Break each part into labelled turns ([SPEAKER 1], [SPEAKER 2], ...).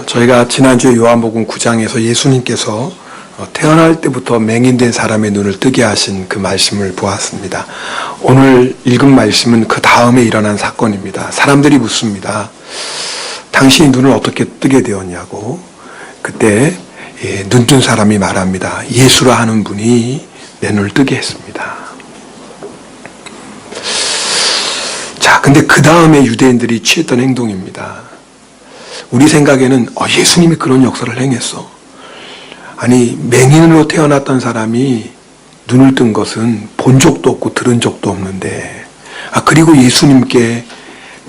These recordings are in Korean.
[SPEAKER 1] 저희가 지난주에 요한복음 9장에서 예수님께서 태어날 때부터 맹인된 사람의 눈을 뜨게 하신 그 말씀을 보았습니다. 오늘 읽은 말씀은 그 다음에 일어난 사건입니다. 사람들이 묻습니다. 당신이 눈을 어떻게 뜨게 되었냐고. 그때 눈 뜬 사람이 말합니다. 예수라 하는 분이 내 눈을 뜨게 했습니다. 자, 근데 그 다음에 유대인들이 취했던 행동입니다. 우리 생각에는 예수님이 그런 역사를 행했어. 아니, 맹인으로 태어났던 사람이 눈을 뜬 것은 본 적도 없고 들은 적도 없는데, 그리고 예수님께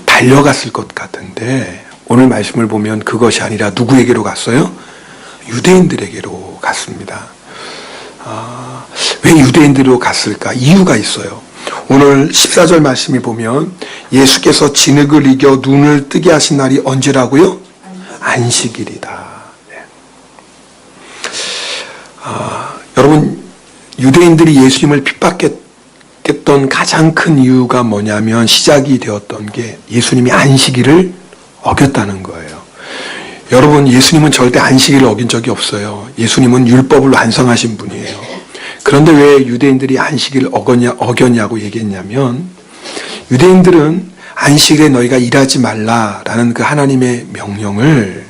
[SPEAKER 1] 달려갔을 것 같은데, 오늘 말씀을 보면 그것이 아니라 누구에게로 갔어요? 유대인들에게로 갔습니다. 왜 유대인들로 갔을까? 이유가 있어요. 오늘 14절 말씀이 보면 예수께서 진흙을 이겨 눈을 뜨게 하신 날이 언제라고요? 안식일이다. 네. 여러분, 유대인들이 예수님을 핍박했던 가장 큰 이유가 뭐냐면 시작이 되었던 게 예수님이 안식일을 어겼다는 거예요. 여러분, 예수님은 절대 안식일을 어긴 적이 없어요. 예수님은 율법을 완성하신 분이에요. 그런데 왜 유대인들이 안식일을 어겼냐고 얘기했냐면, 유대인들은 안식일에 너희가 일하지 말라라는 그 하나님의 명령을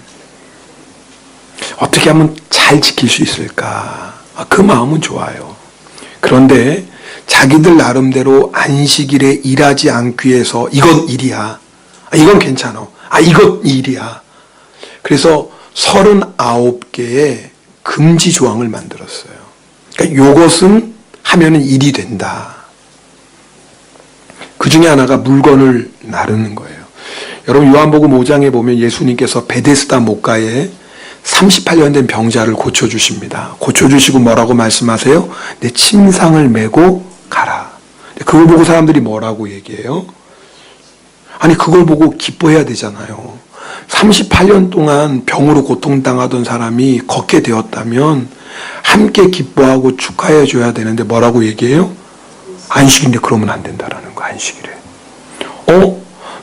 [SPEAKER 1] 어떻게 하면 잘 지킬 수 있을까? 그 마음은 좋아요. 그런데 자기들 나름대로 안식일에 일하지 않기 위해서 이건 일이야. 이건 괜찮아. 이건 일이야. 그래서 39개의 금지 조항을 만들었어요. 그러니까 요것은 하면은 일이 된다. 그 중에 하나가 물건을 나르는 거예요. 여러분, 요한복음 5장에 보면 예수님께서 베데스다 목가에 38년 된 병자를 고쳐주십니다. 고쳐주시고 뭐라고 말씀하세요? 내 침상을 메고 가라. 그걸 보고 사람들이 뭐라고 얘기해요? 아니, 그걸 보고 기뻐해야 되잖아요. 38년 동안 병으로 고통당하던 사람이 걷게 되었다면 함께 기뻐하고 축하해 줘야 되는데 뭐라고 얘기해요? 안식인데 그러면 안 된다라는 거, 안식일에.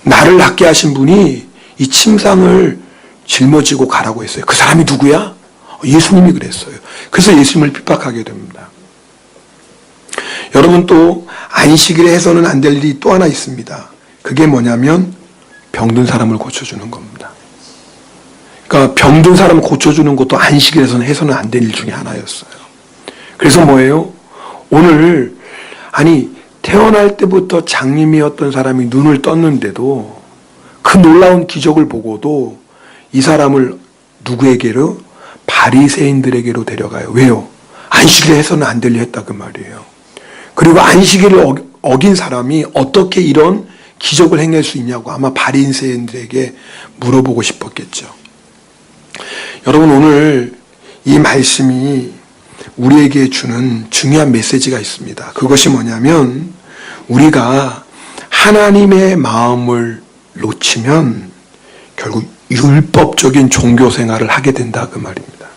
[SPEAKER 1] 나를 낫게 하신 분이 이 침상을 짊어지고 가라고 했어요. 그 사람이 누구야? 예수님이 그랬어요. 그래서 예수님을 핍박하게 됩니다. 여러분, 또 안식일에 해서는 안 될 일이 또 하나 있습니다. 그게 뭐냐면 병든 사람을 고쳐주는 겁니다. 그러니까 병든 사람을 고쳐주는 것도 안식일에서는 해서는 안 될 일 중에 하나였어요. 그래서 뭐예요? 오늘 태어날 때부터 장님이었던 사람이 눈을 떴는데도 그 놀라운 기적을 보고도 이 사람을 누구에게로? 바리새인들에게로 데려가요. 왜요? 안식일에 해서는 안 될 일 했다 그 말이에요. 그리고 안식일을 어긴 사람이 어떻게 이런 기적을 행할 수 있냐고 아마 바리새인들에게 물어보고 싶었겠죠. 여러분, 오늘 이 말씀이 우리에게 주는 중요한 메시지가 있습니다. 그것이 뭐냐면 우리가 하나님의 마음을 놓치면 결국 율법적인 종교 생활을 하게 된다 그 말입니다.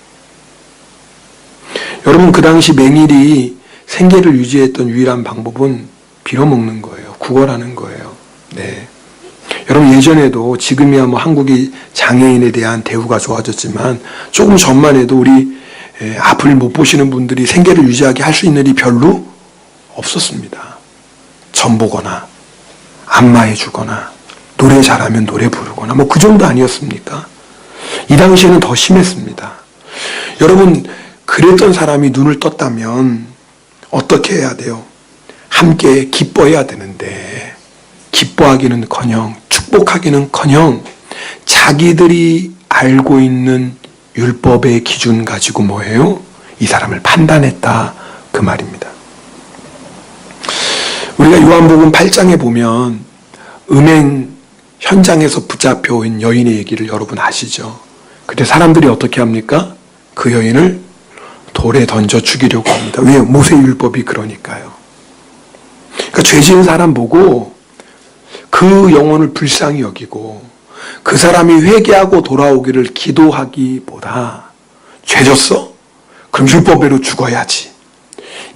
[SPEAKER 1] 여러분, 그 당시 맹인이 생계를 유지했던 유일한 방법은 빌어먹는 거예요. 구걸하는 거예요. 네. 여러분, 예전에도 지금이야 한국이 장애인에 대한 대우가 좋아졌지만 조금 전만 해도 우리 앞을 못 보시는 분들이 생계를 유지하게 할 수 있는 일이 별로 없었습니다. 점 보거나 안마해 주거나 노래 잘하면 노래 부르거나 그 정도 아니었습니까? 이 당시에는 더 심했습니다. 여러분, 그랬던 사람이 눈을 떴다면 어떻게 해야 돼요? 함께 기뻐해야 되는데 기뻐하기는커녕 축복하기는커녕 자기들이 알고 있는 율법의 기준 가지고 뭐해요? 이 사람을 판단했다 그 말입니다. 우리가 요한복음 8장에 보면 음행 현장에서 붙잡혀온 여인의 얘기를 여러분 아시죠? 그때 사람들이 어떻게 합니까? 그 여인을 돌에 던져 죽이려고 합니다. 왜요? 모세율법이 그러니까요. 그러니까 죄 지은 사람 보고 그 영혼을 불쌍히 여기고 그 사람이 회개하고 돌아오기를 기도하기보다 죄 졌어? 그럼 율법대로 죽어야지.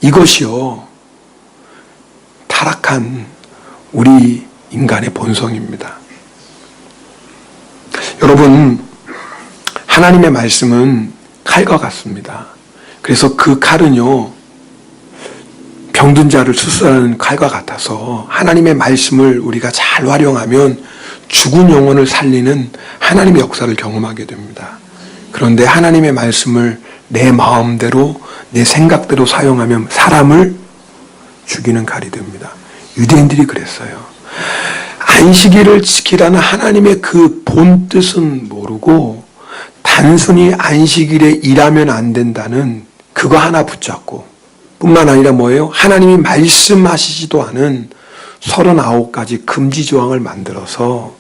[SPEAKER 1] 이것이요, 타락한 우리 인간의 본성입니다. 여러분, 하나님의 말씀은 칼과 같습니다. 그래서 그 칼은요, 병든 자를 수술하는 칼과 같아서 하나님의 말씀을 우리가 잘 활용하면 죽은 영혼을 살리는 하나님의 역사를 경험하게 됩니다. 그런데 하나님의 말씀을 내 마음대로, 내 생각대로 사용하면 사람을 죽이는 칼이 됩니다. 유대인들이 그랬어요. 안식일을 지키라는 하나님의 그 본 뜻은 모르고 단순히 안식일에 일하면 안 된다는 그거 하나 붙잡고, 뿐만 아니라 뭐예요? 하나님이 말씀하시지도 않은 39가지 금지 조항을 만들어서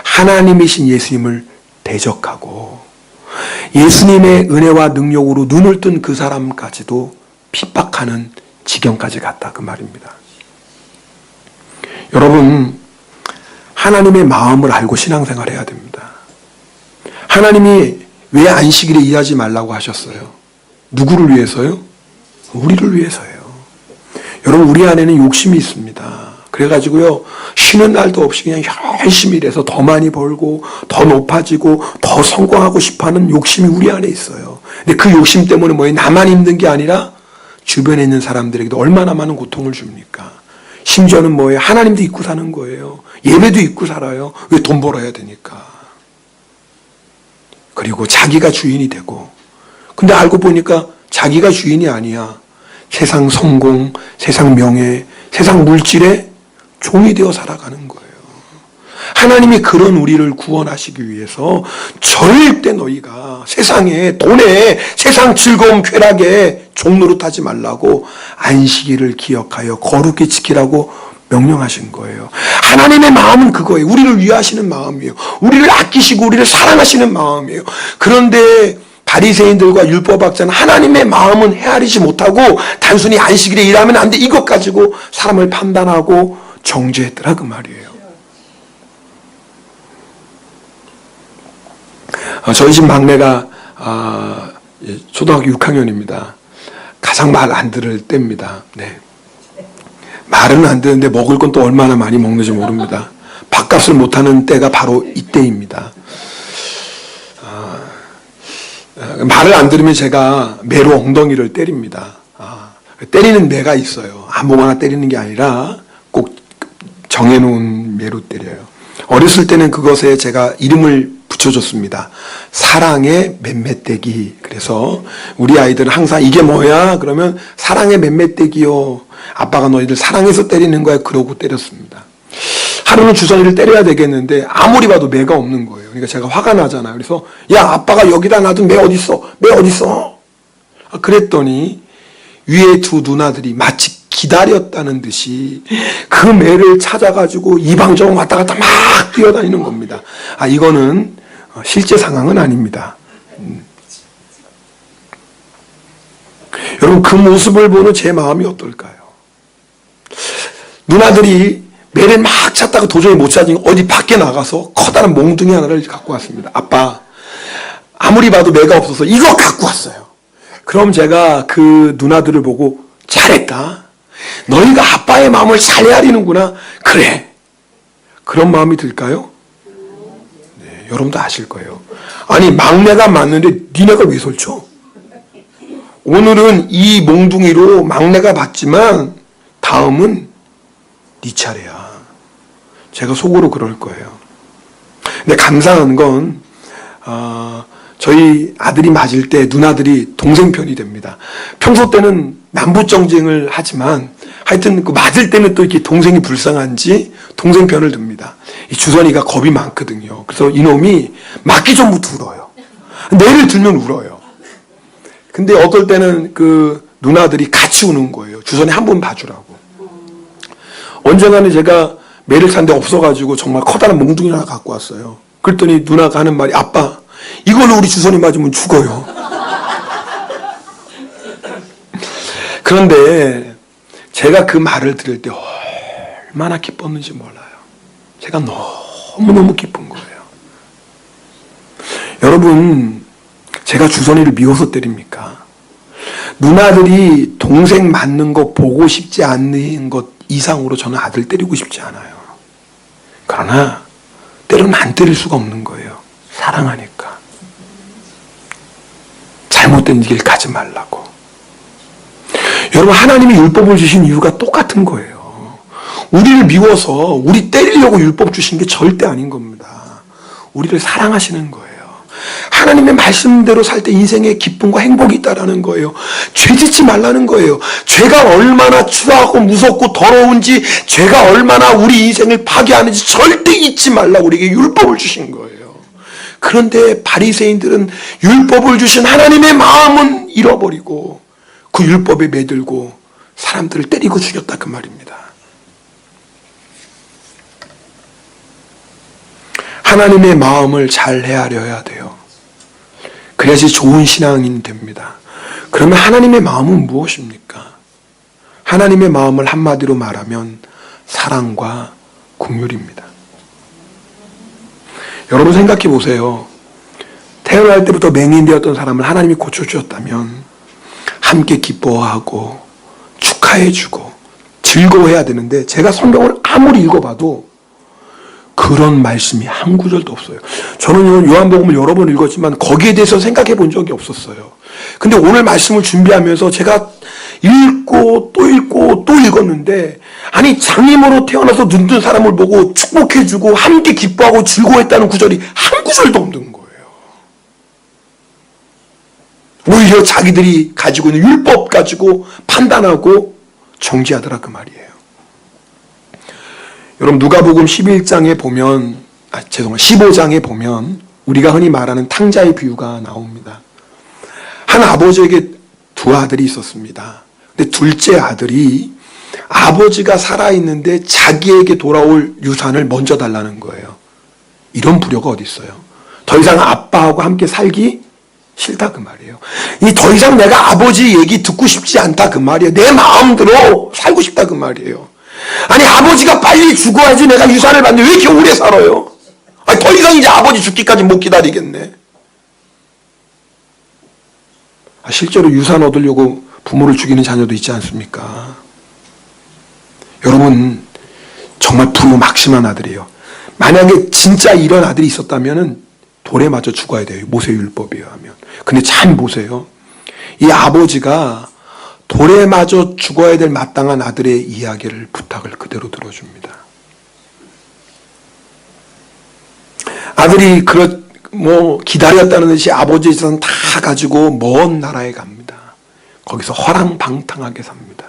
[SPEAKER 1] 하나님이신 예수님을 대적하고 예수님의 은혜와 능력으로 눈을 뜬 그 사람까지도 핍박하는 지경까지 갔다, 그 말입니다. 여러분, 하나님의 마음을 알고 신앙생활 해야 됩니다. 하나님이 왜 안식일에 일하지 말라고 하셨어요? 누구를 위해서요? 우리를 위해서예요. 여러분, 우리 안에는 욕심이 있습니다. 그래가지고요, 쉬는 날도 없이 그냥 열심히 일해서 더 많이 벌고 더 높아지고 더 성공하고 싶어하는 욕심이 우리 안에 있어요. 근데 그 욕심 때문에 뭐예요? 나만 힘든 게 아니라 주변에 있는 사람들에게도 얼마나 많은 고통을 줍니까? 심지어는 뭐예요? 하나님도 잊고 사는 거예요. 예배도 잊고 살아요. 왜? 돈 벌어야 되니까. 그리고 자기가 주인이 되고, 근데 알고 보니까 자기가 주인이 아니야. 세상 성공, 세상 명예, 세상 물질에 종이 되어 살아가는 거예요. 하나님이 그런 우리를 구원하시기 위해서 절대 너희가 세상에, 돈에, 세상 즐거움, 쾌락에 종노릇하지 말라고 안식일을 기억하여 거룩히 지키라고 명령하신 거예요. 하나님의 마음은 그거예요. 우리를 위하시는 마음이에요. 우리를 아끼시고 우리를 사랑하시는 마음이에요. 그런데 바리새인들과 율법학자는 하나님의 마음은 헤아리지 못하고 단순히 안식일에 일하면 안 돼, 이것 가지고 사람을 판단하고 정죄했더라, 그 말이에요. 저희 집 막내가 초등학교 6학년입니다. 가장 말 안 들을 때입니다. 네. 말은 안 되는데 먹을 건 또 얼마나 많이 먹는지 모릅니다. 밥값을 못하는 때가 바로 이때입니다. 말을 안 들으면 제가 매로 엉덩이를 때립니다. 때리는 매가 있어요. 아무거나 때리는 게 아니라 꼭 정해놓은 매로 때려요. 어렸을 때는 그것에 제가 이름을 붙여줬습니다. 사랑의 맴매떼기. 그래서 우리 아이들은 항상 이게 뭐야? 그러면 사랑의 맴매떼기요. 아빠가 너희들 사랑해서 때리는 거야. 그러고 때렸습니다. 하루는 주선이를 때려야 되겠는데 아무리 봐도 매가 없는 거예요. 그러니까 제가 화가 나잖아요. 그래서 야, 아빠가 여기다 놔둔 매 어딨어? 매 어딨어? 그랬더니 위에 두 누나들이 마치 기다렸다는 듯이 그 매를 찾아가지고 이방저방 왔다 갔다 막 뛰어다니는 겁니다. 이거는 실제 상황은 아닙니다. 여러분, 그 모습을 보는 제 마음이 어떨까요? 누나들이 매를 막 찾다가 도저히 못 찾으니 어디 밖에 나가서 커다란 몽둥이 하나를 갖고 왔습니다. 아빠, 아무리 봐도 매가 없어서 이거 갖고 왔어요. 그럼 제가 그 누나들을 보고 잘했다. 너희가 아빠의 마음을 잘 헤아리는구나. 그래. 그런 마음이 들까요? 네, 여러분도 아실 거예요. 아니, 막내가 맞는데 니네가 왜 설쳐? 오늘은 이 몽둥이로 막내가 받지만 다음은 네 차례야. 제가 속으로 그럴 거예요. 근데 감사한 건 저희 아들이 맞을 때 누나들이 동생 편이 됩니다. 평소 때는 남북정쟁을 하지만 하여튼 그 맞을 때는 또 이렇게 동생이 불쌍한지 동생 편을 듭니다. 이 주선이가 겁이 많거든요. 그래서 이놈이 맞기 전부터 울어요. 내를 들면 울어요. 근데 어떨 때는 그 누나들이 같이 우는 거예요. 주선이 한 번 봐주라고. 언젠가는 제가 매를 산 데 없어가지고 정말 커다란 몽둥이 하나 갖고 왔어요. 그랬더니 누나가 하는 말이, 아빠, 이걸로 우리 주선이 맞으면 죽어요. 그런데 제가 그 말을 들을 때 얼마나 기뻤는지 몰라요. 제가 너무너무 기쁜 거예요. 여러분, 제가 주선이를 미워서 때립니까? 누나들이 동생 맞는 거 보고 싶지 않는 것 이상으로 저는 아들 때리고 싶지 않아요. 그러나 때로는 안 때릴 수가 없는 거예요. 사랑하니까. 잘못된 길 가지 말라고. 여러분, 하나님이 율법을 주신 이유가 똑같은 거예요. 우리를 미워서 우리 때리려고 율법 주신 게 절대 아닌 겁니다. 우리를 사랑하시는 거예요. 하나님의 말씀대로 살 때 인생에 기쁨과 행복이 있다라는 거예요. 죄 짓지 말라는 거예요. 죄가 얼마나 추하고 무섭고 더러운지, 죄가 얼마나 우리 인생을 파괴하는지 절대 잊지 말라고 우리에게 율법을 주신 거예요. 그런데 바리새인들은 율법을 주신 하나님의 마음은 잃어버리고 그 율법에 매들고 사람들을 때리고 죽였다, 그 말입니다. 하나님의 마음을 잘 헤아려야 돼요. 그래야지 좋은 신앙인 됩니다. 그러면 하나님의 마음은 무엇입니까? 하나님의 마음을 한마디로 말하면 사랑과 긍휼입니다. 여러분 생각해 보세요. 태어날 때부터 맹인되었던 사람을 하나님이 고쳐주셨다면 함께 기뻐하고 축하해주고 즐거워해야 되는데, 제가 성경을 아무리 읽어봐도 그런 말씀이 한 구절도 없어요. 저는 요한복음을 여러 번 읽었지만 거기에 대해서 생각해 본 적이 없었어요. 근데 오늘 말씀을 준비하면서 제가 읽고 또 읽었는데, 아니 장님으로 태어나서 눈뜬 사람을 보고 축복해주고 함께 기뻐하고 즐거워했다는 구절이 한 구절도 없는 거예요. 오히려 자기들이 가지고 있는 율법 가지고 판단하고 정죄하더라, 그 말이에요. 여러분, 누가복음 11장에 보면, 15장에 보면 우리가 흔히 말하는 탕자의 비유가 나옵니다. 한 아버지에게 두 아들이 있었습니다. 근데 둘째 아들이 아버지가 살아있는데 자기에게 돌아올 유산을 먼저 달라는 거예요. 이런 불효가 어디 있어요? 더 이상 아빠하고 함께 살기 싫다, 그 말이에요. 더 이상 내가 아버지 얘기 듣고 싶지 않다, 그 말이에요. 내 마음대로 살고 싶다, 그 말이에요. 아니, 아버지가 빨리 죽어야지 내가 유산을 받는데 왜 이렇게 오래 살아요? 아니, 더 이상 이제 아버지 죽기까지 못 기다리겠네. 실제로 유산 얻으려고 부모를 죽이는 자녀도 있지 않습니까? 여러분, 정말 부모 막심한 아들이에요. 만약에 진짜 이런 아들이 있었다면 돌에 맞아 죽어야 돼요. 모세율법에 의하면. 근데 참 보세요. 이 아버지가 돌에 맞아 죽어야 될 마땅한 아들의 이야기를, 부탁을 그대로 들어줍니다. 아들이 기다렸다는 듯이 아버지의 재산 다 가지고 먼 나라에 갑니다. 거기서 허랑방탕하게 삽니다.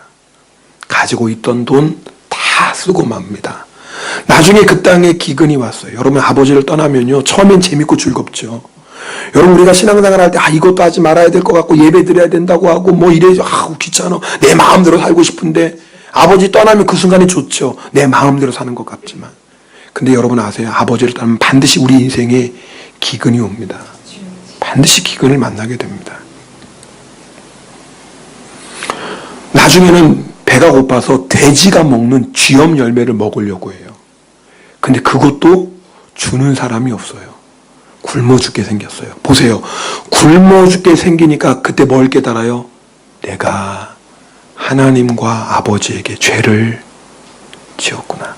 [SPEAKER 1] 가지고 있던 돈 다 쓰고 맙니다. 나중에 그 땅에 기근이 왔어요. 여러분, 아버지를 떠나면요, 처음엔 재밌고 즐겁죠. 여러분, 우리가 신앙생활 할 때 이것도 하지 말아야 될 것 같고 예배 드려야 된다고 하고 이래 귀찮아, 내 마음대로 살고 싶은데, 아버지 떠나면 그 순간이 좋죠. 내 마음대로 사는 것 같지만. 근데 여러분 아세요? 아버지를 떠나면 반드시 우리 인생에 기근이 옵니다. 반드시 기근을 만나게 됩니다. 나중에는 배가 고파서 돼지가 먹는 쥐염 열매를 먹으려고 해요. 근데 그것도 주는 사람이 없어요. 굶어 죽게 생겼어요. 보세요. 굶어 죽게 생기니까 그때 뭘 깨달아요? 내가 하나님과 아버지에게 죄를 지었구나.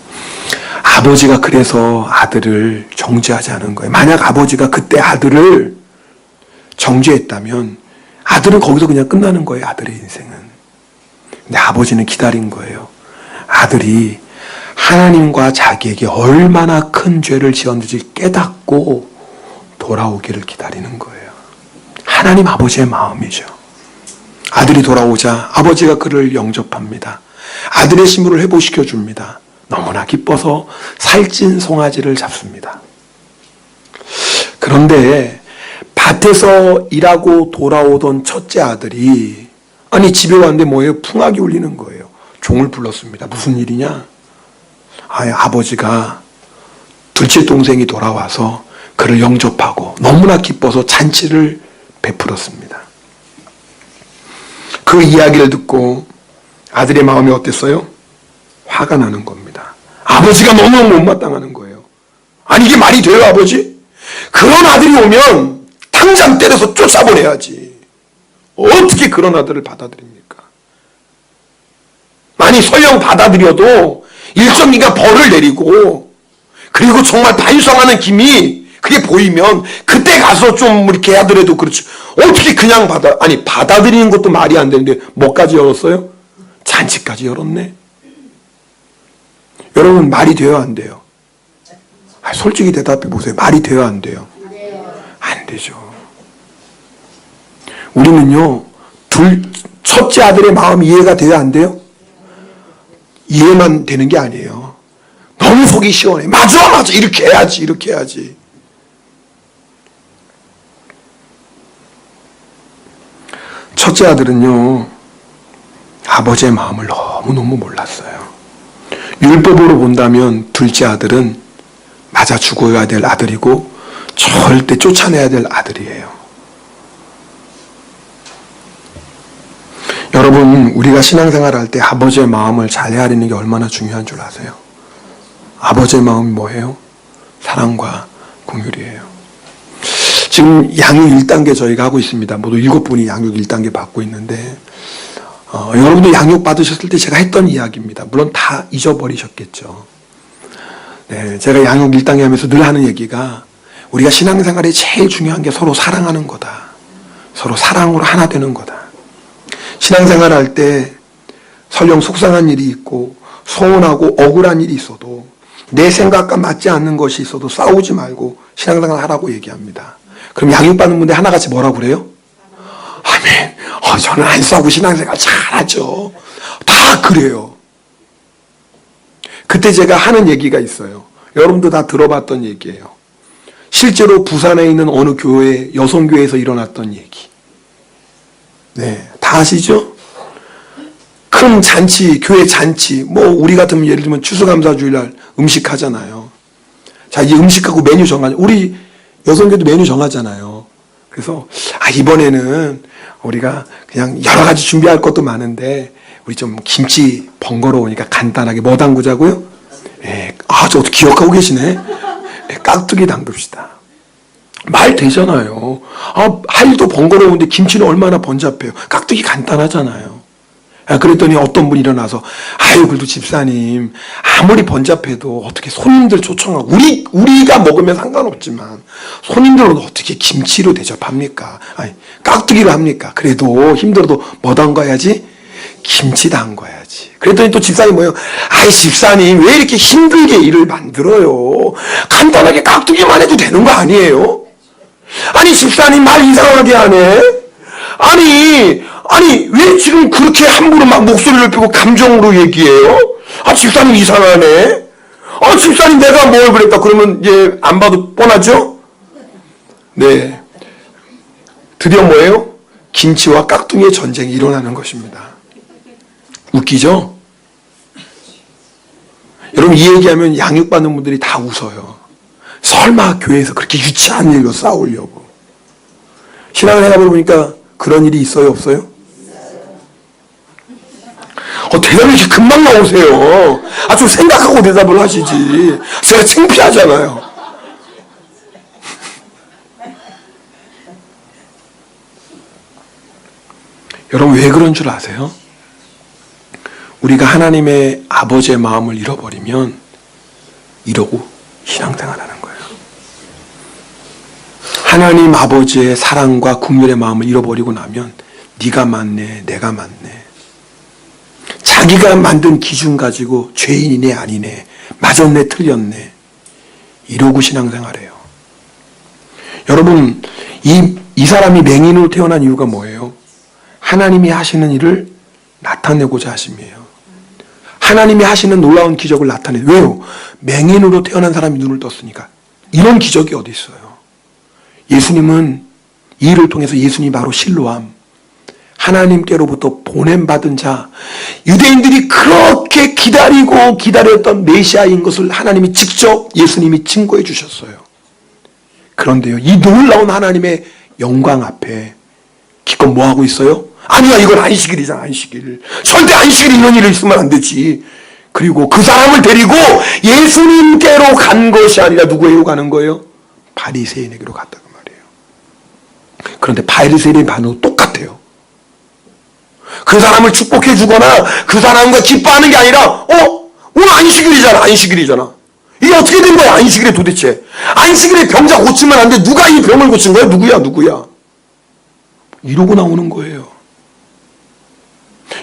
[SPEAKER 1] 아버지가 그래서 아들을 정죄하지 않은 거예요. 만약 아버지가 그때 아들을 정죄했다면 아들은 거기서 그냥 끝나는 거예요. 아들의 인생은. 근데 아버지는 기다린 거예요. 아들이 하나님과 자기에게 얼마나 큰 죄를 지었는지 깨닫고 돌아오기를 기다리는 거예요. 하나님 아버지의 마음이죠. 아들이 돌아오자 아버지가 그를 영접합니다. 아들의 심부를 회복시켜 줍니다. 너무나 기뻐서 살찐 송아지를 잡습니다. 그런데 밭에서 일하고 돌아오던 첫째 아들이 집에 왔는데 뭐예요? 풍악이 울리는 거예요. 종을 불렀습니다. 무슨 일이냐? 아버지가 둘째 동생이 돌아와서 그를 영접하고 너무나 기뻐서 잔치를 베풀었습니다. 그 이야기를 듣고 아들의 마음이 어땠어요? 화가 나는 겁니다. 아버지가 너무 못마땅하는 거예요. 이게 말이 돼요, 아버지? 그런 아들이 오면 당장 때려서 쫓아보내야지. 어떻게 그런 아들을 받아들입니까? 설령 받아들여도 일정 기간 벌을 내리고, 그리고 정말 반성하는 김이 그게 보이면 그때 가서 좀 이렇게 하더라도 그렇지. 어떻게 그냥 받아들이는 것도 말이 안 되는데 뭐까지 열었어요? 잔치까지 열었네. 여러분 말이 돼요, 안 돼요? 솔직히 대답해 보세요. 말이 돼요, 안 돼요? 안 되죠. 우리는요, 첫째 아들의 마음이 이해가 돼요, 안 돼요? 이해만 되는 게 아니에요. 너무 속이 시원해. 맞아, 이렇게 해야지. 첫째 아들은요, 아버지의 마음을 너무너무 몰랐어요. 율법으로 본다면 둘째 아들은 맞아 죽어야 될 아들이고 절대 쫓아내야 될 아들이에요. 여러분, 우리가 신앙생활 할 때 아버지의 마음을 잘 헤아리는 게 얼마나 중요한 줄 아세요? 아버지의 마음이 뭐예요? 사랑과 긍휼이에요. 지금 양육 1단계 저희가 하고 있습니다. 모두 7분이 양육 1단계 받고 있는데 여러분도 양육 받으셨을 때 제가 했던 이야기입니다. 물론 다 잊어버리셨겠죠. 네, 제가 양육 1단계 하면서 늘 하는 얘기가 우리가 신앙생활에 제일 중요한 게 서로 사랑하는 거다. 서로 사랑으로 하나 되는 거다. 신앙생활 할 때 설령 속상한 일이 있고 서운하고 억울한 일이 있어도 내 생각과 맞지 않는 것이 있어도 싸우지 말고 신앙생활 하라고 얘기합니다. 그럼 양육받는 분들 하나같이 뭐라고 그래요? 아멘. 저는 안 싸우고 신앙생활 잘하죠. 다 그래요. 그때 제가 하는 얘기가 있어요. 여러분도 다 들어봤던 얘기예요. 실제로 부산에 있는 어느 교회, 여성교회에서 일어났던 얘기. 네, 다 아시죠? 큰 잔치, 교회 잔치, 우리 같으면 예를 들면 추수감사주일날 음식 하잖아요. 자, 이제 음식하고 메뉴 정하죠. 우리 여성교회도 메뉴 정하잖아요. 그래서, 이번에는 우리가 그냥 여러 가지 준비할 것도 많은데, 우리 좀 김치 번거로우니까 간단하게 뭐 담그자고요? 저도 기억하고 계시네. 깍두기 담급시다. 말 되잖아요. 할 일도 번거로운데 김치는 얼마나 번잡해요. 깍두기 간단하잖아요. 그랬더니 어떤 분이 일어나서 그래도 집사님 아무리 번잡해도 어떻게 손님들 초청하고 우리가 먹으면 상관없지만 손님들은 어떻게 김치로 대접합니까? 깍두기로 합니까? 그래도 힘들어도 뭐 담가야지? 김치 담가야지. 그랬더니 또 집사님 뭐예요? 집사님 왜 이렇게 힘들게 일을 만들어요? 간단하게 깍두기만 해도 되는 거 아니에요? 집사님 말 이상하게 하네? 왜 지금 그렇게 함부로 막 목소리를 높이고 감정으로 얘기해요? 집사님 이상하네? 집사님 내가 뭘 그랬다 그러면 이제 안 봐도 뻔하죠? 네. 드디어 뭐예요? 김치와 깍두기의 전쟁이 일어나는 것입니다. 웃기죠? 여러분 이 얘기하면 양육받는 분들이 다 웃어요. 설마 교회에서 그렇게 유치한 일로 싸우려고. 신앙을 해보니까 그런 일이 있어요, 없어요? 대답이 이렇게 금방 나오세요. 좀 생각하고 대답을 하시지. 제가 창피하잖아요. 여러분 왜 그런 줄 아세요? 우리가 하나님의 아버지의 마음을 잃어버리면 이러고 신앙생활하는 거예요. 하나님 아버지의 사랑과 긍휼의 마음을 잃어버리고 나면 네가 맞네, 내가 맞네. 자기가 만든 기준 가지고 죄인이네 아니네, 맞았네 틀렸네, 이러고 신앙생활해요. 여러분 이 사람이 맹인으로 태어난 이유가 뭐예요? 하나님이 하시는 일을 나타내고자 하심이에요. 하나님이 하시는 놀라운 기적을 나타내요. 왜요? 맹인으로 태어난 사람이 눈을 떴으니까. 이런 기적이 어디 있어요? 예수님은 이 일을 통해서 예수님이 바로 실로암, 하나님께로부터 보냄받은 자, 유대인들이 그렇게 기다리고 기다렸던 메시아인 것을 하나님이 직접 예수님이 증거해 주셨어요. 그런데요, 이 놀라운 하나님의 영광 앞에 기껏 뭐 하고 있어요? 아니야, 이건 안식일이잖아, 안식일. 절대 안식일에 이런 일이 있으면 안 되지. 그리고 그 사람을 데리고 예수님께로 간 것이 아니라 누구에게로 가는 거예요? 바리새인에게로 갔다고 말이에요. 그런데 바리새인의 반응도 똑같아요. 그 사람을 축복해 주거나 그 사람과 기뻐하는 게 아니라 오늘 안식일이잖아, 안식일이잖아. 이게 어떻게 된 거야, 안식일에 도대체? 안식일에 병자 고치면 안 돼. 누가 이 병을 고친 거야? 누구야? 이러고 나오는 거예요.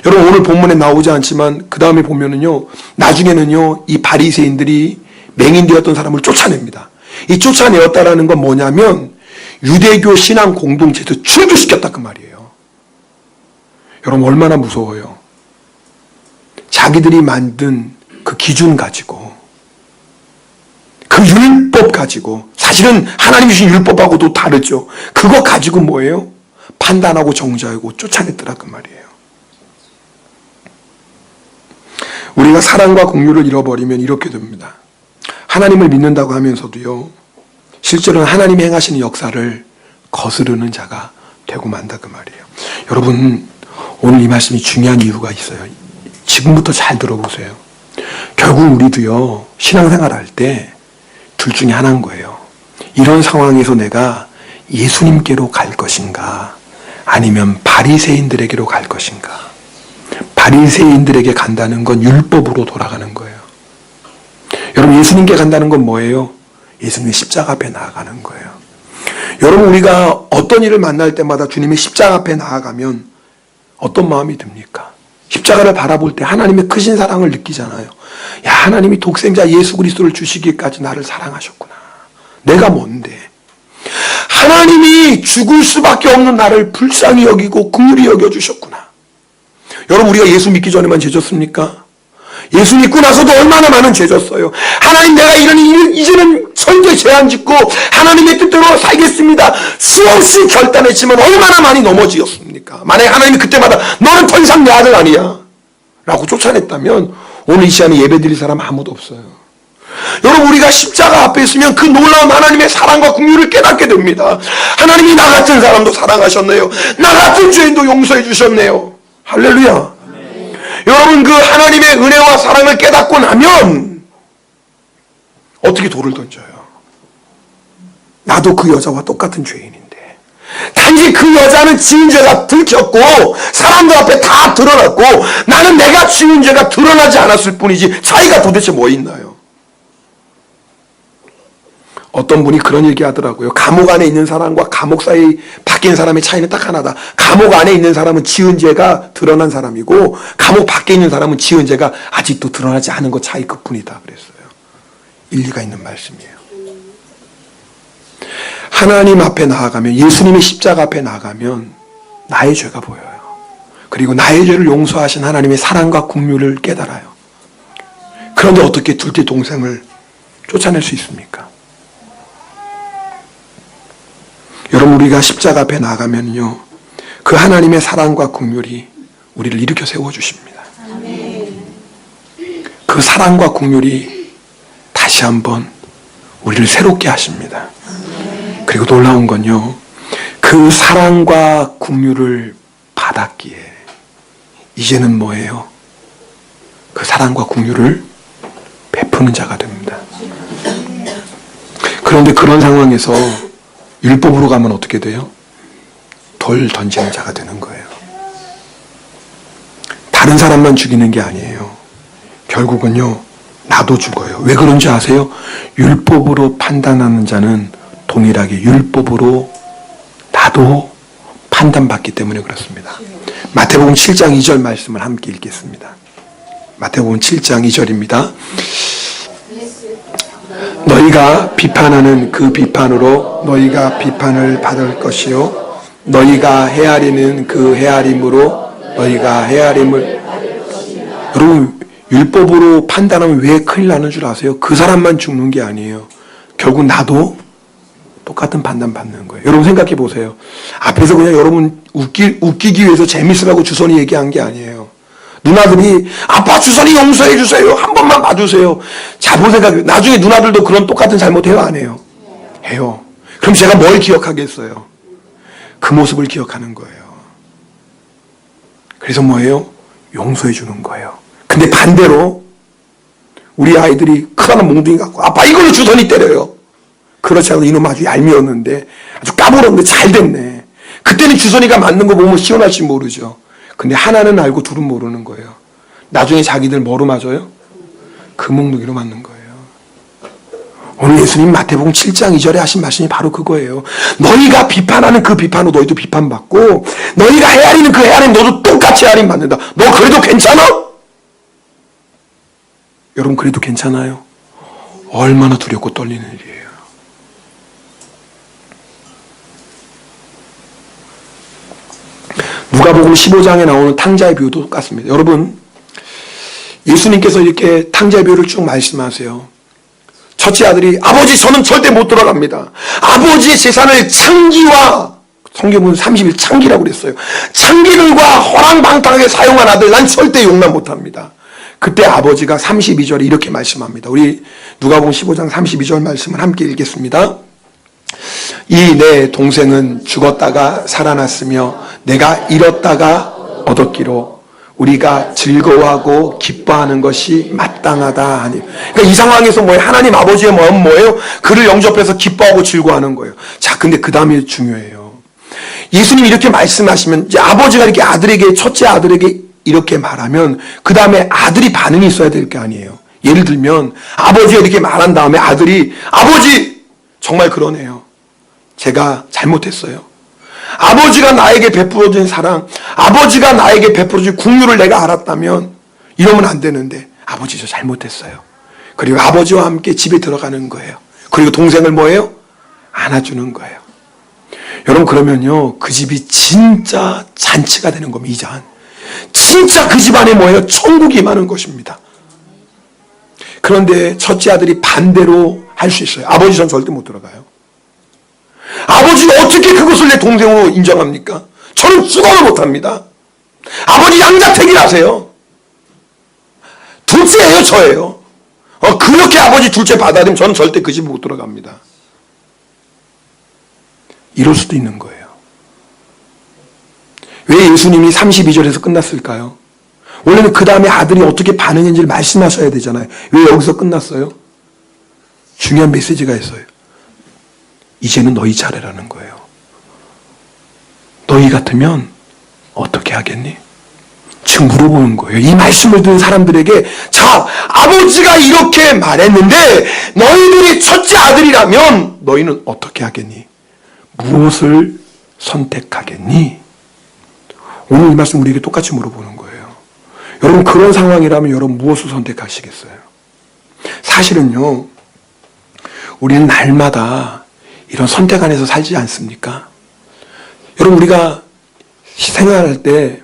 [SPEAKER 1] 여러분, 오늘 본문에 나오지 않지만 그 다음에 보면은요, 나중에는요, 이 바리새인들이 맹인되었던 사람을 쫓아냅니다. 이 쫓아내었다라는 건 뭐냐면 유대교 신앙 공동체에서 충돌시켰다 그 말이에요. 여러분, 얼마나 무서워요. 자기들이 만든 그 기준 가지고, 그 율법 가지고, 사실은 하나님이 주신 율법하고도 다르죠. 그거 가지고 뭐예요? 판단하고 정죄하고 쫓아냈더라 그 말이에요. 우리가 사랑과 공유를 잃어버리면 이렇게 됩니다. 하나님을 믿는다고 하면서도요, 실제로는 하나님이 행하시는 역사를 거스르는 자가 되고 만다 그 말이에요. 여러분, 오늘 이 말씀이 중요한 이유가 있어요. 지금부터 잘 들어보세요. 결국 우리도요, 신앙생활 할 때 둘 중에 하나인 거예요. 이런 상황에서 내가 예수님께로 갈 것인가, 아니면 바리새인들에게로 갈 것인가. 바리새인들에게 간다는 건 율법으로 돌아가는 거예요. 여러분, 예수님께 간다는 건 뭐예요? 예수님의 십자가 앞에 나아가는 거예요. 여러분, 우리가 어떤 일을 만날 때마다 주님의 십자가 앞에 나아가면 어떤 마음이 듭니까? 십자가를 바라볼 때 하나님의 크신 사랑을 느끼잖아요. 야, 하나님이 독생자 예수 그리스도를 주시기까지 나를 사랑하셨구나. 내가 뭔데? 하나님이 죽을 수밖에 없는 나를 불쌍히 여기고 긍휼히 여겨주셨구나. 여러분, 우리가 예수 믿기 전에만 죄졌습니까? 예수 믿고 나서도 얼마나 많은 죄졌어요. 하나님, 내가 이제는 절대 죄 안 짓고 하나님의 뜻대로 살겠습니다. 수없이 결단했지만 얼마나 많이 넘어지었습니까? 만약에 하나님이 그때마다 너는 더 이상 내 아들 아니야 라고 쫓아냈다면 오늘 이 시간에 예배드릴 사람 아무도 없어요. 여러분, 우리가 십자가 앞에 있으면 그 놀라운 하나님의 사랑과 긍휼을 깨닫게 됩니다. 하나님이 나 같은 사람도 사랑하셨네요. 나 같은 죄인도 용서해 주셨네요. 할렐루야. 네. 여러분, 그 하나님의 은혜와 사랑을 깨닫고 나면 어떻게 돌을 던져요? 나도 그 여자와 똑같은 죄인인데, 단지 그 여자는 지은 죄가 들켰고 사람들 앞에 다 드러났고 나는 내가 지은 죄가 드러나지 않았을 뿐이지 차이가 도대체 뭐 있나요? 어떤 분이 그런 얘기 하더라고요. 감옥 안에 있는 사람과 감옥 사이 바뀐 사람의 차이는 딱 하나다. 감옥 안에 있는 사람은 지은 죄가 드러난 사람이고 감옥 밖에 있는 사람은 지은 죄가 아직도 드러나지 않은 것 차이 그뿐이다 그랬어요. 일리가 있는 말씀이에요. 하나님 앞에 나아가면, 예수님의 십자가 앞에 나아가면 나의 죄가 보여요. 그리고 나의 죄를 용서하신 하나님의 사랑과 긍휼을 깨달아요. 그런데 어떻게 둘째 동생을 쫓아낼 수 있습니까? 여러분, 우리가 십자가 앞에 나가면요, 그 하나님의 사랑과 긍휼이 우리를 일으켜 세워주십니다. 그 사랑과 긍휼이 다시 한번 우리를 새롭게 하십니다. 그리고 놀라운 건요, 그 사랑과 긍휼을 받았기에 이제는 뭐예요? 그 사랑과 긍휼을 베푸는 자가 됩니다. 그런데 그런 상황에서 율법으로 가면 어떻게 돼요? 돌 던지는 자가 되는 거예요. 다른 사람만 죽이는 게 아니에요. 결국은요, 나도 죽어요. 왜 그런지 아세요? 율법으로 판단하는 자는 동일하게 율법으로 나도 판단받기 때문에 그렇습니다. 마태복음 7장 2절 말씀을 함께 읽겠습니다. 마태복음 7장 2절입니다. 너희가 비판하는 그 비판으로 너희가 비판을 받을 것이요 너희가 헤아리는 그 헤아림으로 너희가 헤아림을. 여러분, 율법으로 판단하면 왜 큰일 나는 줄 아세요? 그 사람만 죽는 게 아니에요. 결국 나도 똑같은 판단 받는 거예요. 여러분 생각해 보세요. 앞에서 그냥 여러분 웃기기 위해서 재밌으라고 주선이 얘기한 게 아니에요. 누나들이 아빠 주선이 용서해 주세요. 한 번만 봐주세요. 자, 본 생각해. 나중에 누나들도 그런 똑같은 잘못해요? 안 해요? 해요. 그럼 제가 뭘 기억하겠어요? 그 모습을 기억하는 거예요. 그래서 뭐예요? 용서해 주는 거예요. 근데 반대로 우리 아이들이 크다는 몽둥이 갖고 아빠 이걸로 주선이 때려요. 그렇지 않아도 이놈 아주 얄미웠는데 아주 까불었는데 잘 됐네. 그때는 주선이가 맞는 거 보면 시원할지 모르죠. 근데 하나는 알고 둘은 모르는 거예요. 나중에 자기들 뭐로 맞아요? 그 몽둥이로 맞는 거예요. 오늘 예수님 마태복음 7장 2절에 하신 말씀이 바로 그거예요. 너희가 비판하는 그 비판으로 너희도 비판받고 너희가 헤아리는 그 헤아림 너도 똑같이 헤아림 받는다. 너 그래도 괜찮아? 여러분 그래도 괜찮아요? 얼마나 두렵고 떨리는 일이에요. 누가복음 15장에 나오는 탕자의 비유도 똑같습니다. 여러분 예수님께서 이렇게 탕자의 비유를 쭉 말씀하세요. 첫째 아들이 아버지 저는 절대 못 들어갑니다. 아버지의 재산을 창기와 성경은 30일 창기라고 그랬어요. 창기들과 허랑방탕하게 사용한 아들 난 절대 용납 못합니다. 그때 아버지가 32절에 이렇게 말씀합니다. 우리 누가복음 15장 32절 말씀을 함께 읽겠습니다. 이 내 동생은 죽었다가 살아났으며 내가 잃었다가 얻었기로 우리가 즐거워하고 기뻐하는 것이 마땅하다 하니. 그러니까 이 상황에서 뭐예요? 하나님 아버지의 마음 뭐예요? 그를 영접해서 기뻐하고 즐거워하는 거예요. 자, 근데 그 다음이 중요해요. 예수님이 이렇게 말씀하시면 이제 아버지가 이렇게 아들에게, 첫째 아들에게 이렇게 말하면 그 다음에 아들이 반응이 있어야 될 게 아니에요. 예를 들면 아버지가 이렇게 말한 다음에 아들이 아버지 정말 그러네요. 제가 잘못했어요. 아버지가 나에게 베풀어준 사랑, 아버지가 나에게 베풀어준 국류를 내가 알았다면 이러면 안 되는데 아버지 저 잘못했어요. 그리고 아버지와 함께 집에 들어가는 거예요. 그리고 동생을 뭐예요? 안아주는 거예요. 여러분 그러면요 그 집이 진짜 잔치가 되는 겁니다. 진짜 그 집안에 뭐예요? 천국이 임하는 것입니다. 그런데 첫째 아들이 반대로 할 수 있어요. 아버지 전 절대 못 들어가요. 아버지가 어떻게 그것을 내 동생으로 인정합니까? 저는 죽어도 못합니다. 아버지 양자택일 하세요. 둘째예요 저예요. 그렇게 아버지 둘째 받아들이면 저는 절대 그 집 못 들어갑니다. 이럴 수도 있는 거예요. 왜 예수님이 32절에서 끝났을까요? 원래는 그 다음에 아들이 어떻게 반응했는지를 말씀하셔야 되잖아요. 왜 여기서 끝났어요? 중요한 메시지가 있어요. 이제는 너희 차례라는 거예요. 너희 같으면 어떻게 하겠니? 지금 물어보는 거예요. 이 말씀을 듣는 사람들에게 자, 아버지가 이렇게 말했는데 너희들이 첫째 아들이라면 너희는 어떻게 하겠니? 무엇을 선택하겠니? 오늘 이 말씀 우리에게 똑같이 물어보는 거예요. 여러분 그런 상황이라면 여러분 무엇을 선택하시겠어요? 사실은요 우리는 날마다 이런 선택 안에서 살지 않습니까? 여러분 우리가 생활할 때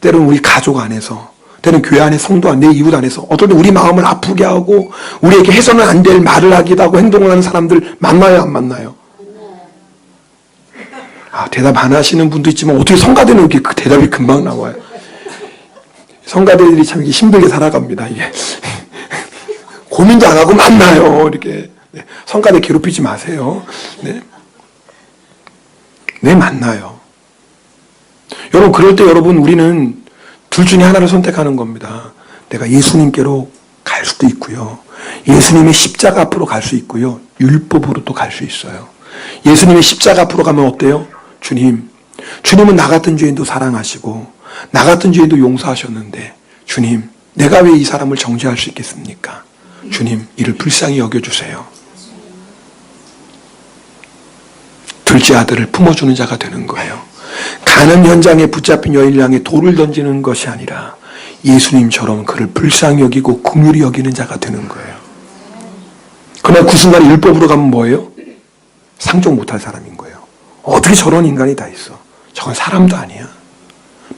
[SPEAKER 1] 때로는 우리 가족 안에서 때로는 교회 안에 성도 안, 내 이웃 안에서 어떨 때 우리 마음을 아프게 하고 우리에게 해서는 안 될 말을 하기도 하고 행동을 하는 사람들 만나요 안 만나요? 대답 안 하시는 분도 있지만 어떻게 성가대는 이렇게 그 대답이 금방 나와요. 성가대들이 참 힘들게 살아갑니다. 이게 고민도 안 하고 만나요. 이렇게 성가대 괴롭히지 마세요. 네 만나요. 여러분 그럴 때 여러분 우리는 둘 중에 하나를 선택하는 겁니다. 내가 예수님께로 갈 수도 있고요. 예수님의 십자가 앞으로 갈 수 있고요. 율법으로 또 갈 수 있어요. 예수님의 십자가 앞으로 가면 어때요? 주님은 나 같은 죄인도 사랑하시고 나 같은 죄인도 용서하셨는데 주님 내가 왜 이 사람을 정죄할 수 있겠습니까? 주님 이를 불쌍히 여겨주세요. 둘째 아들을 품어주는 자가 되는 거예요. 가는 현장에 붙잡힌 여인을 향해 돌을 던지는 것이 아니라 예수님처럼 그를 불쌍히 여기고 긍휼히 여기는 자가 되는 거예요. 그러나 그 순간에 율법으로 가면 뭐예요? 상종 못할 사람인 거예요. 어떻게 저런 인간이 다 있어? 저건 사람도 아니야.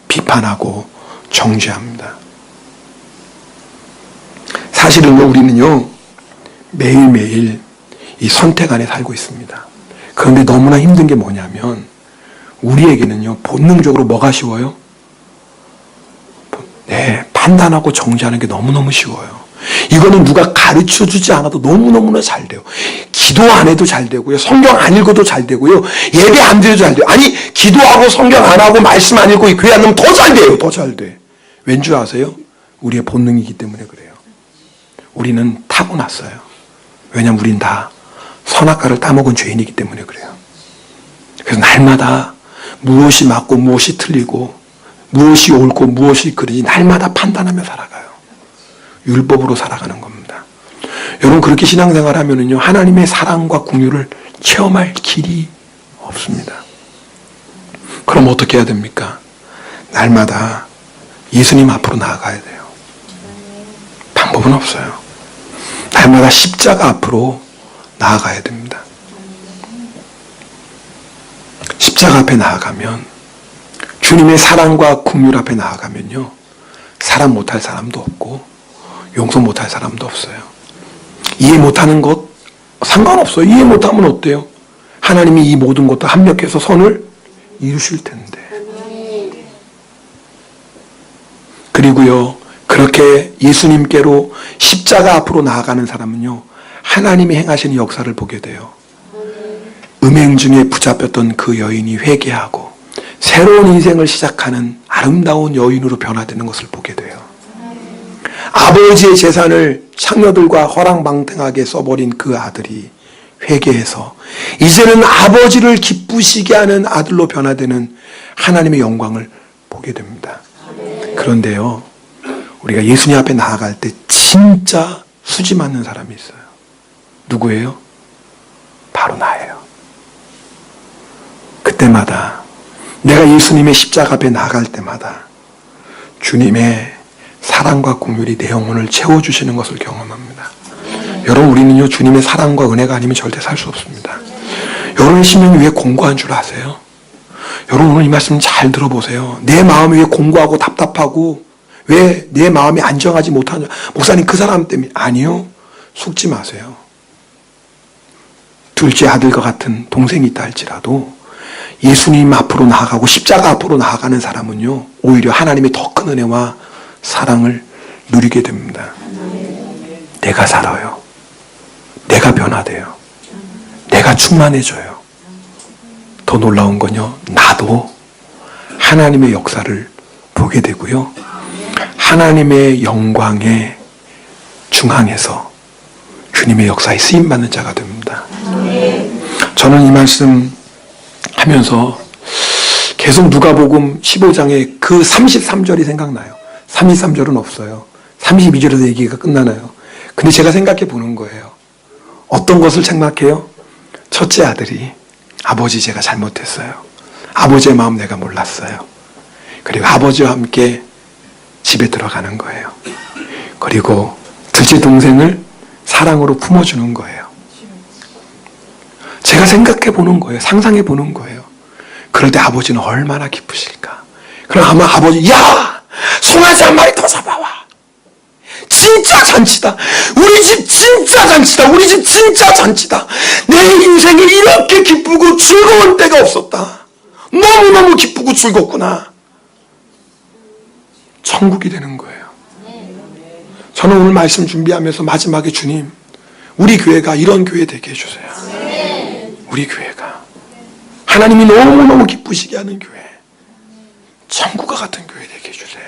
[SPEAKER 1] 비판하고 정죄합니다. 사실은 우리는요 매일매일 이 선택 안에 살고 있습니다. 그런데 너무나 힘든 게 뭐냐면 우리에게는요 본능적으로 뭐가 쉬워요? 판단하고 정죄하는 게 너무너무 쉬워요. 이거는 누가 가르쳐주지 않아도 너무너무나 잘 돼요. 기도 안 해도 잘 되고요. 성경 안 읽어도 잘 되고요. 예배 안 드려도 잘 돼요. 아니 기도하고 성경 안 하고 말씀 안 읽고 교회 안 나오면 더 잘 돼요. 더 잘 돼. 왠 줄 아세요? 우리의 본능이기 때문에 그래요. 우리는 타고났어요. 왜냐하면 우린 다 선악과를 따먹은 죄인이기 때문에 그래요. 그래서 날마다 무엇이 맞고 무엇이 틀리고 무엇이 옳고 무엇이 그르지 날마다 판단하며 살아가요. 율법으로 살아가는 겁니다. 여러분 그렇게 신앙생활 하면은요, 하나님의 사랑과 긍휼을 체험할 길이 없습니다. 그럼 어떻게 해야 됩니까? 날마다 예수님 앞으로 나아가야 돼요. 방법은 없어요. 날마다 십자가 앞으로 나아가야 됩니다. 십자가 앞에 나아가면, 주님의 사랑과 긍휼 앞에 나아가면요, 사람 못할 사람도 없고 용서 못할 사람도 없어요. 이해 못하는 것 상관없어요. 이해 못하면 어때요? 하나님이 이 모든 것도 합력해서 선을 이루실 텐데. 그리고요, 그렇게 예수님께로 십자가 앞으로 나아가는 사람은요, 하나님이 행하시는 역사를 보게 돼요. 음행 중에 붙잡혔던 그 여인이 회개하고 새로운 인생을 시작하는 아름다운 여인으로 변화되는 것을 보게 돼요. 아버지의 재산을 창녀들과 허랑방탕하게 써버린 그 아들이 회개해서 이제는 아버지를 기쁘시게 하는 아들로 변화되는 하나님의 영광을 보게 됩니다. 그런데요, 우리가 예수님 앞에 나아갈 때 진짜 수지 맞는 사람이 있어요. 누구예요? 바로 나예요. 그때마다, 내가 예수님의 십자가 앞에 나아갈 때마다 주님의 사랑과 긍휼이 내 영혼을 채워주시는 것을 경험합니다. 여러분, 우리는요, 주님의 사랑과 은혜가 아니면 절대 살 수 없습니다. 여러분의 심령이 왜 공고한 줄 아세요? 여러분, 오늘 이 말씀 잘 들어보세요. 내 마음이 왜 공고하고 답답하고 왜 내 마음이 안정하지 못하냐? 목사님, 그 사람 때문에. 아니요, 속지 마세요. 둘째 아들과 같은 동생이 있다 할지라도 예수님 앞으로 나아가고 십자가 앞으로 나아가는 사람은요, 오히려 하나님의 더 큰 은혜와 사랑을 누리게 됩니다. 내가 살아요. 내가 변화돼요. 내가 충만해져요. 더 놀라운 건요, 나도 하나님의 역사를 보게 되고요, 하나님의 영광의 중앙에서 주님의 역사에 쓰임받는 자가 됩니다. 저는 이 말씀 하면서 계속 누가복음 15장의 그 33절이 생각나요. 33절은 없어요. 32절에서 얘기가 끝나나요. 근데 제가 생각해 보는 거예요. 어떤 것을 생각해요? 첫째 아들이, 아버지 제가 잘못했어요. 아버지의 마음 내가 몰랐어요. 그리고 아버지와 함께 집에 들어가는 거예요. 그리고 둘째 동생을 사랑으로 품어주는 거예요. 제가 생각해 보는 거예요. 상상해 보는 거예요. 그럴 때 아버지는 얼마나 기쁘실까. 그럼 아마 아버지, 야! 송아지 한 마리 더 잡아와. 진짜 잔치다. 우리 집 진짜 잔치다. 우리 집 진짜 잔치다. 내 인생에 이렇게 기쁘고 즐거운 때가 없었다. 너무너무 기쁘고 즐겁구나. 천국이 되는 거예요. 저는 오늘 말씀 준비하면서 마지막에 주님, 우리 교회가 이런 교회 되게 해주세요. 우리 교회가 하나님이 너무너무 기쁘시게 하는 교회, 천국과 같은 교회 되게 해주세요.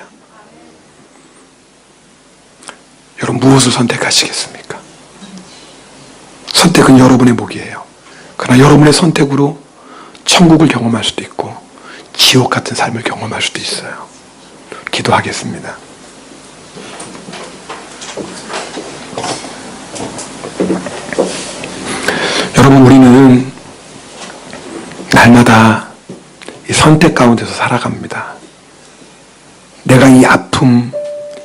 [SPEAKER 1] 여러분, 무엇을 선택하시겠습니까? 선택은 여러분의 몫이에요. 그러나 여러분의 선택으로 천국을 경험할 수도 있고 지옥 같은 삶을 경험할 수도 있어요. 기도하겠습니다. 여러분, 우리는 날마다 이 선택 가운데서 살아갑니다. 내가 이 아픔,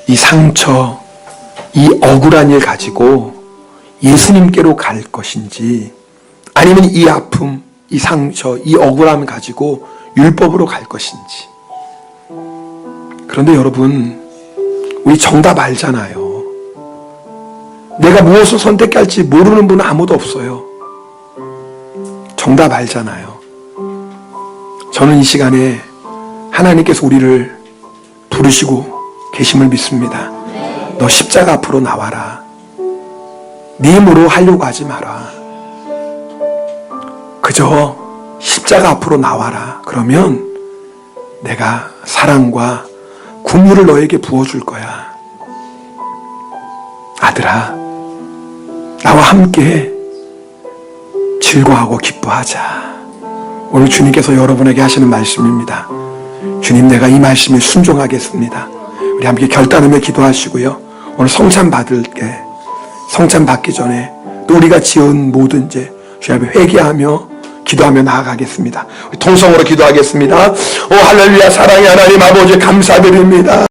[SPEAKER 1] 이 상처, 이 억울한 일 가지고 예수님께로 갈 것인지, 아니면 이 아픔, 이 상처, 이 억울함을 가지고 율법으로 갈 것인지. 그런데 여러분, 우리 정답 알잖아요. 내가 무엇을 선택할지 모르는 분은 아무도 없어요. 정답 알잖아요. 저는 이 시간에 하나님께서 우리를 부르시고 계심을 믿습니다. 너 십자가 앞으로 나와라. 네 힘으로 하려고 하지 마라. 그저 십자가 앞으로 나와라. 그러면 내가 사랑과 긍휼을 너에게 부어줄 거야. 아들아, 나와 함께 즐거워하고 기뻐하자. 오늘 주님께서 여러분에게 하시는 말씀입니다. 주님, 내가 이 말씀에 순종하겠습니다. 우리 함께 결단하며 기도하시고요. 오늘 성찬 받을게 성찬 받기 전에 또 우리가 지은 모든 죄 주님 앞에 회개하며 기도하며 나아가겠습니다. 통성으로 기도하겠습니다. 오 할렐루야. 사랑의 하나님 아버지 감사드립니다.